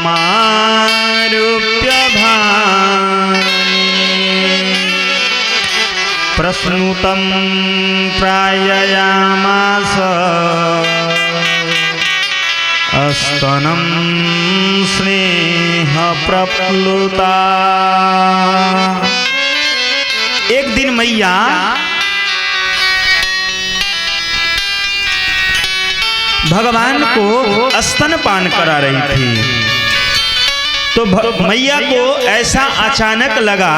समारूप्य भाने प्रश्नुतं प्राययामास स्तनं स्नेह प्रप्लुता। एक दिन मैया भगवान को स्तनपान करा रही थी, तो मैया को ऐसा अचानक लगा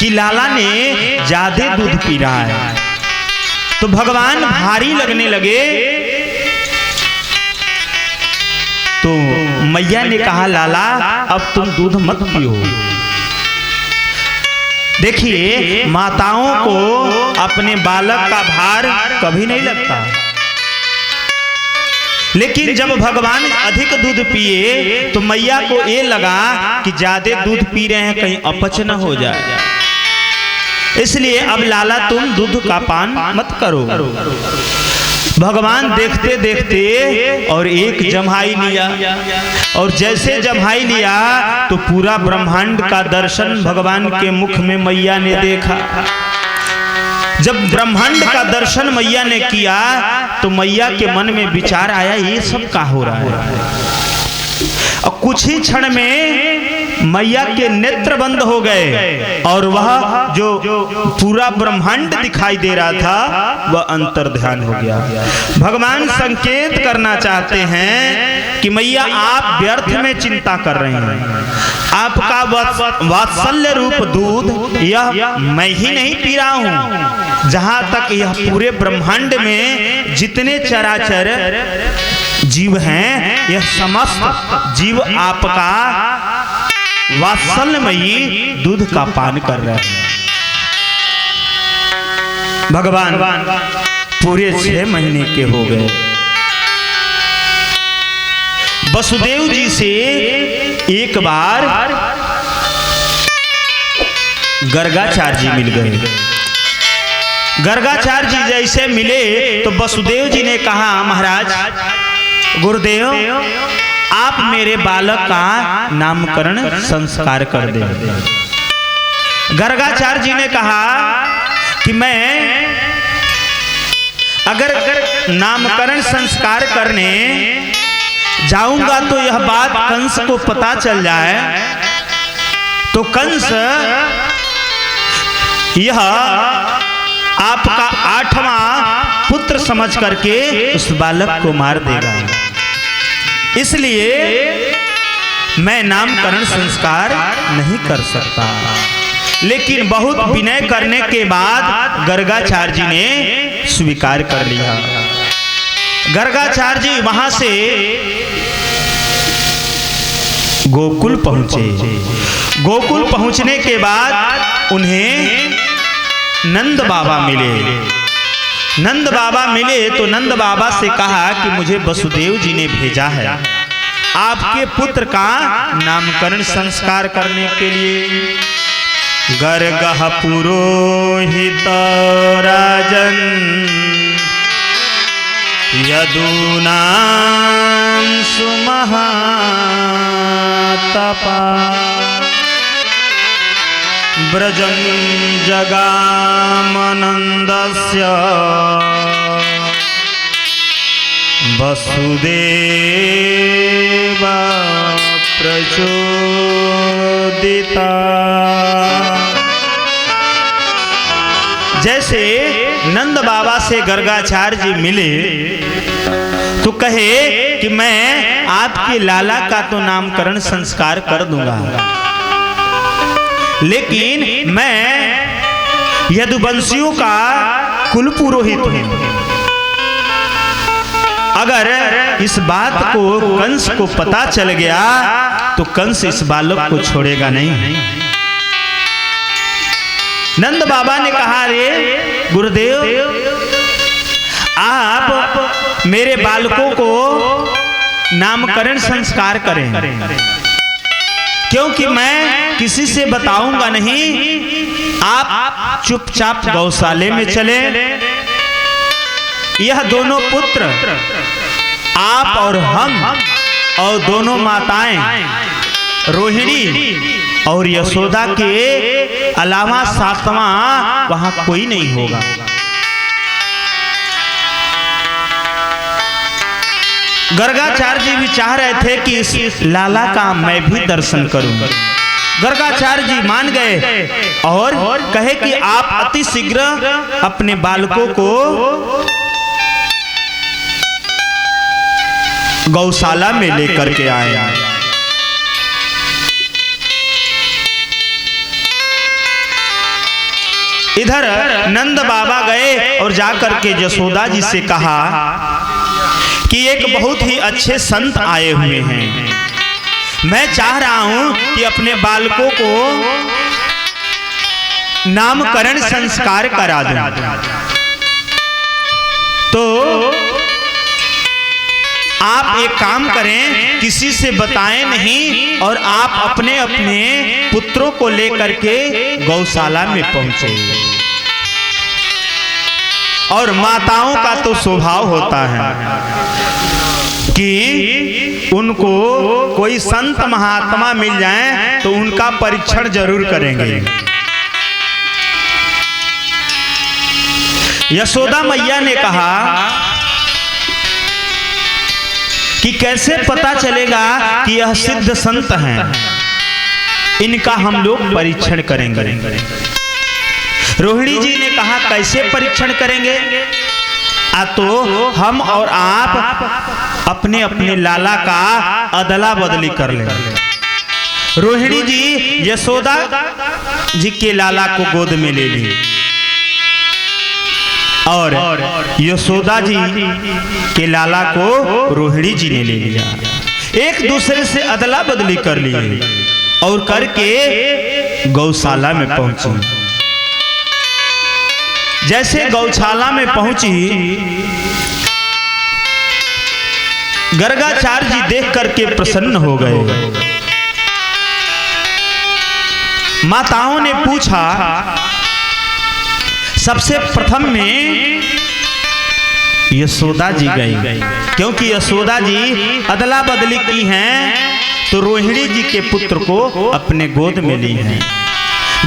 कि लाला ने ज्यादा दूध पी रहा है, तो भगवान भारी लगने लगे। तो मैया ने कहा, लाला अब तुम दूध मत पियो। देखिए, माताओं को अपने बालक का भार कभी नहीं लगता, लेकिन जब भगवान अधिक दूध पिए तो मैया को ये लगा कि ज्यादा दूध पी रहे हैं, कहीं अपच न हो जाए, इसलिए अब लाला तुम दूध का पान मत करो। भगवान देखते देखते और एक जम्हाई लिया, और जैसे जम्हाई लिया तो पूरा ब्रह्मांड का दर्शन भगवान के मुख में मैया ने देखा। जब ब्रह्मांड का दर्शन मैया ने किया तो मैया के मन में विचार आया, ये सब क्या हो रहा है। और कुछ ही क्षण में मैया के नेत्र बंद हो गए और वह जो पूरा ब्रह्मांड दिखाई दे रहा था वह अंतर्ध्यान हो गया। भगवान संकेत करना चाहते हैं कि मैया आप व्यर्थ में चिंता कर रहे हैं, आपका वात्सल्य रूप दूध यह मैं ही नहीं पी रहा हूं, जहां तक यह पूरे ब्रह्मांड में जितने चराचर जीव हैं, यह समस्त जीव आपका वात्सल्यमयी दूध का पान कर रहे हैं। भगवान पूरे 6 महीने के हो गए। वसुदेव जी से एक बार गर्गाचार्य जी मिल गए। गर्गाचार्य जी जैसे मिले तो वसुदेव जी ने कहा, महाराज गुरुदेव आप मेरे बालक का नामकरण संस्कार कर दें। गर्गाचार्य जी ने कहा कि मैं अगर नामकरण संस्कार करने जाऊंगा तो यह बात कंस को पता चल जाए तो कंस यह आपका 8वां पुत्र समझ करके उस बालक को मार देगा। इसलिए मैं नामकरण संस्कार नहीं कर सकता। लेकिन बहुत विनय करने के बाद गर्गाचार्य जी ने स्वीकार कर लिया। गर्गाचार्य जी वहां से गोकुल पहुंचे। गोकुल पहुंचने के बाद उन्हें नंद बाबा मिले। नंद बाबा मिले तो नंद बाबा से कहा कि मुझे वसुदेव जी ने भेजा है आपके पुत्र का नामकरण संस्कार करने के लिए। गर्गः पुरोहित राजन यदूनां सुमहातपा ब्रजं जगामनन्दस्य वसुदेव प्रचोदिता। जैसे नंद बाबा से गर्गाचार्य जी मिले तो कहे कि मैं आपके लाला का तो नामकरण संस्कार कर दूंगा, लेकिन मैं यदुवंशियों का कुल पुरोहित हूं। अगर इस बात को कंस को पता चल गया तो कंस इस बालक को छोड़ेगा नहीं। नंद बाबा ने कहा, रे गुरुदेव आप मेरे बालकों को नामकरण संस्कार करें, क्योंकि मैं किसी से बताऊंगा नहीं। आप चुपचाप गौशाले में चले। यह दोनों पुत्र आप और हम और दोनों माताएं रोहिणी और यशोदा के अलावा सातवां वहां कोई नहीं होगा। गर्गाचार्य जी भी चाह रहे थे कि इस लाला का मैं भी दर्शन करूं। गर्गाचार्य जी मान गए और कहे कि आप अति शीघ्र अपने बालकों को गौशाला में लेकर के आए। इधर नंद बाबा गए और जाकर के यशोदा जी से कहा कि एक बहुत ही अच्छे संत आए हुए हैं, मैं चाह रहा हूं कि अपने बालकों को नामकरण संस्कार करा दूं। तो आप एक काम करें, किसी से बताएं नहीं और आप अपने अपने पुत्रों को लेकर के गौशाला में पहुंचे। और माताओं का तो स्वभाव होता है कि उनको कोई संत महात्मा मिल जाए तो उनका परीक्षण जरूर करेंगे। यशोदा मैया ने कहा कि कैसे पता चलेगा कि यह सिद्ध संत हैं, इनका हम लोग परीक्षण करेंगे। रोहिणी जी ने कहा कैसे परीक्षण करेंगे? तो हम और आप अपने अपने लाला का अदला बदली कर लेंगे। रोहिणी जी यशोदा जी के लाला को गोद में ले ली और यशोदा जी के लाला को रोहिणी जी ने ले लिया। एक दूसरे से अदला बदली कर लिए और करके गौशाला में पहुंची। जैसे गौशाला में पहुंची, गर्गाचार्य जी देख करके प्रसन्न हो गए। माताओं ने पूछा, सबसे प्रथम में यशोदा जी गई, क्योंकि यशोदा जी अदला बदली की हैं तो रोहिणी जी के पुत्र को अपने गोद में ली हैं।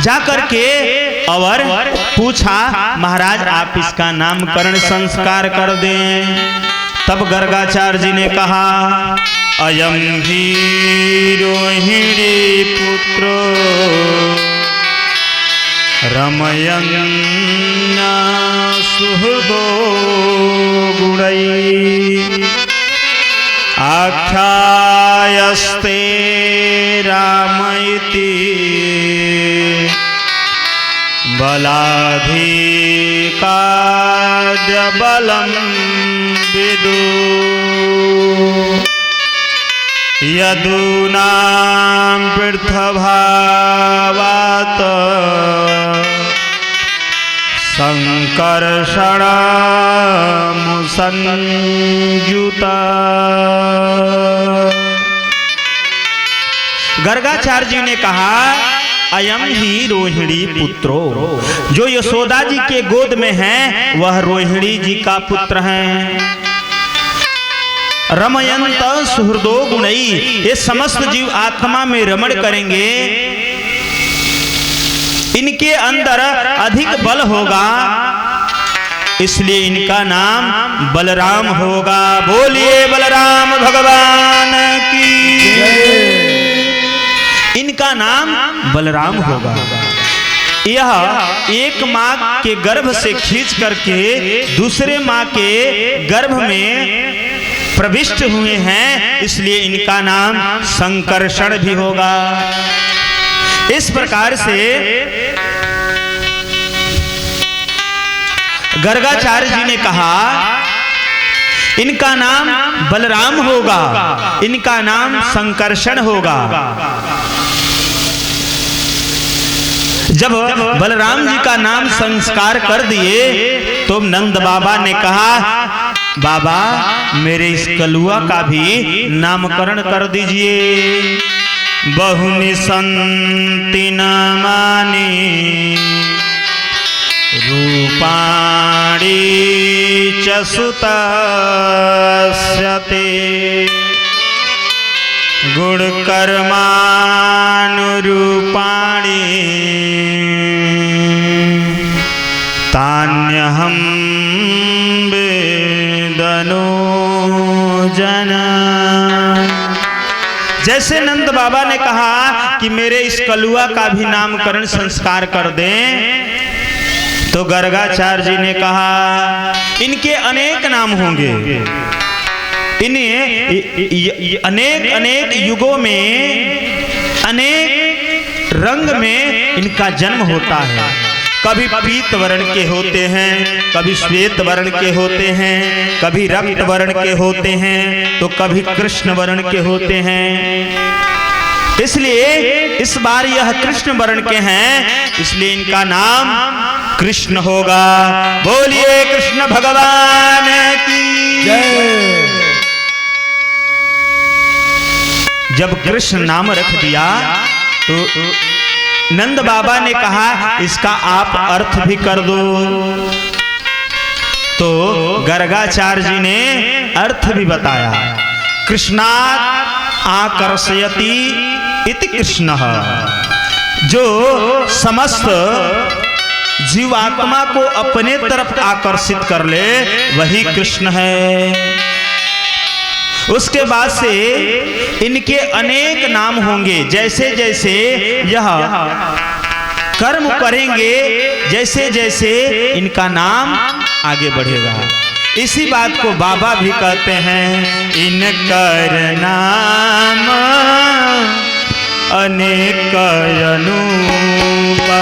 जाकर के और पूछा, महाराज आप इसका नामकरण संस्कार कर दें। तब गर्गाचार्य जी ने कहा, अयम ही रोहिणी पुत्रो रमयन् सुहृदो गुणै आख्यायस्ते राम इति बलाधिकार्य बलं विदु यदूनां पृथ्भावात् संकर्षणमुसंयुता। गर्गाचार्य जी ने कहा, अयम ही रोहिणी पुत्रो, जो यशोदा जी के गोद में है वह रोहिणी जी का पुत्र है। रमयंत सुहृदो गुणई, ये समस्त जीव आत्मा में रमण करेंगे, इनके अंदर अधिक बल होगा, इसलिए इनका नाम बलराम होगा। बोलिए बलराम भगवान की। इनका नाम बलराम होगा। यह एक माँ के गर्भ से खींच करके दूसरे माँ के गर्भ में प्रविष्ट हुए हैं, इसलिए इनका नाम संकर्षण भी होगा। इस प्रकार से गर्गाचार्य जी ने कहा, इनका नाम बलराम होगा, इनका नाम संकर्षण होगा। जब बलराम जी का नाम संस्कार कर दिए तो नंद बाबा ने कहा, बाबा मेरे इस कलुआ का भी नामकरण कर दीजिए। बहुनि संति नामानि रूपाणि च सुतस्य ते गुणकर्मानुरूपाणि तान्यहं वेदनो जन। जैसे नंद बाबा ने कहा कि मेरे इस कलुआ का भी नामकरण संस्कार कर दें, तो गर्गाचार्य जी ने कहा इनके अनेक नाम होंगे, इन्हें अनेक अनेक युगों में अनेक रंग में इनका जन्म होता है। कभी पीत वर्ण के होते हैं, कभी श्वेत वर्ण के होते हैं, कभी रक्त वर्ण के होते हैं, तो कभी कृष्ण वर्ण के होते हैं। इसलिए इस बार यह कृष्ण वर्ण के हैं, इसलिए इनका नाम कृष्ण होगा। बोलिए कृष्ण भगवान की जय। जब कृष्ण नाम रख दिया तो नंद बाबा ने कहा इसका आप अर्थ भी कर दो। तो गर्गाचार्य जी ने अर्थ भी बताया। कृष्णात् आकर्षयति इति कृष्णः, जो समस्त जीवात्मा को अपने तरफ आकर्षित कर ले वही कृष्ण है। उसके बाद से इनके अनेक नाम होंगे। जैसे जैसे यह कर्म करेंगे, जैसे जैसे इनका नाम आगे बढ़ेगा। इसी बात को बाबा भी कहते हैं, इनकर नाम अनेक अनूपा।